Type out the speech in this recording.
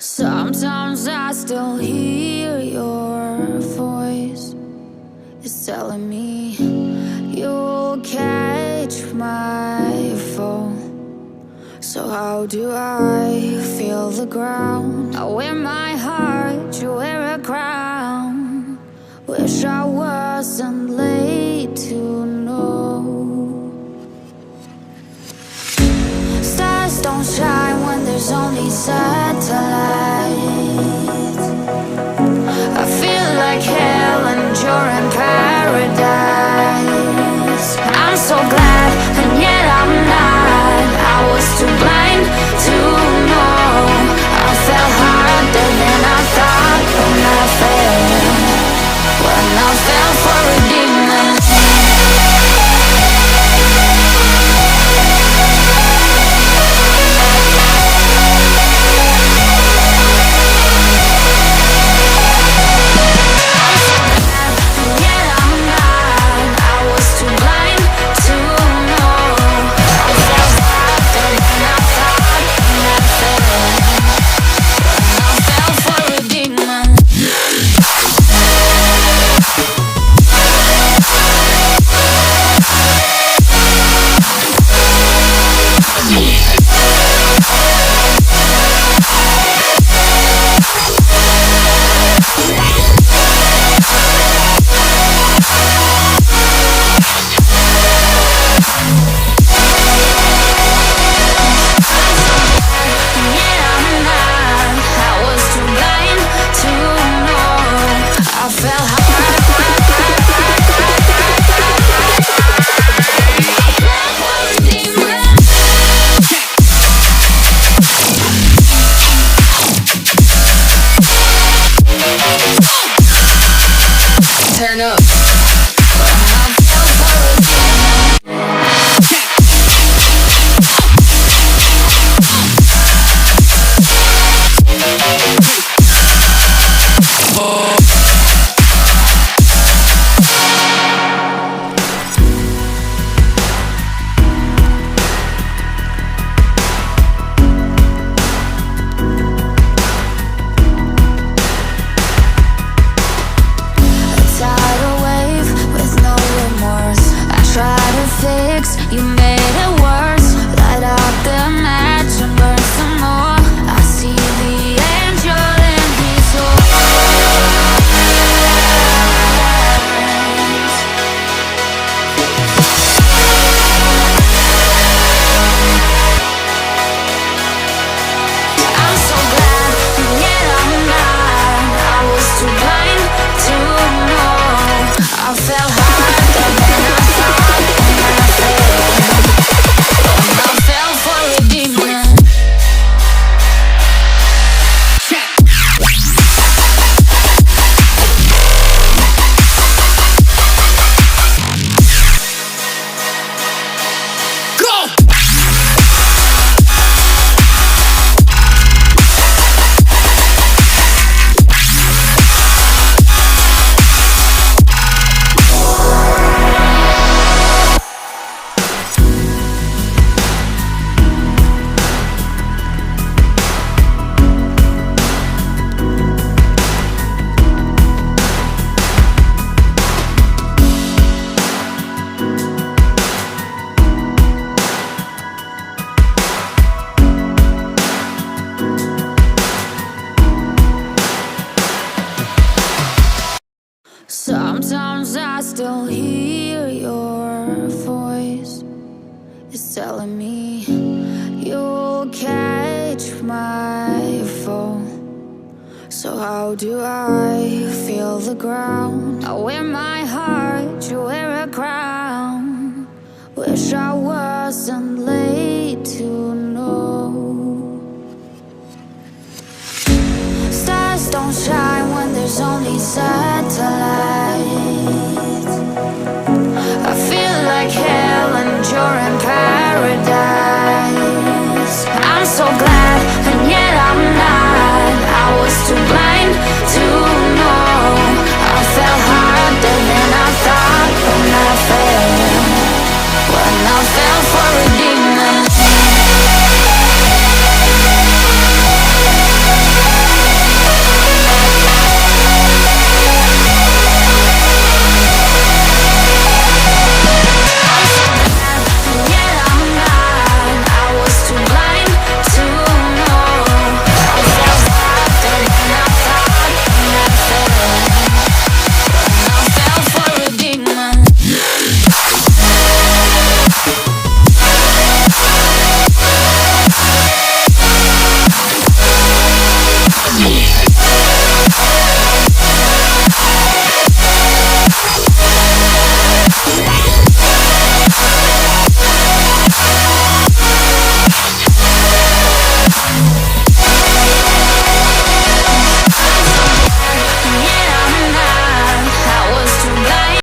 Sometimes I still hear your voice. It's telling me you'll catch my fall. So how do I feel the ground? I wear my heart, you wear a crown. Wish I wasn't late to know. Stars don't shine when there's only satellites. I feel like hell and you're in paradise. I'm so glad and yet I'm not. I was too blind to know. I fell harder than I thought when I fell for a demon. Turn up. You made it worse. Light up the match and burn some more. I see the angel in his eyes. I'm so glad, and yet I'm not. I was too blind to know. I fell harder than I thought when I fell for a demon. Sometimes I still hear your voice. It's telling me you'll catch my fall. So how do I feel the ground? I wear my heart, you wear a crown. Wish I wasn't late to know. Stars don't shine when there's only satellites.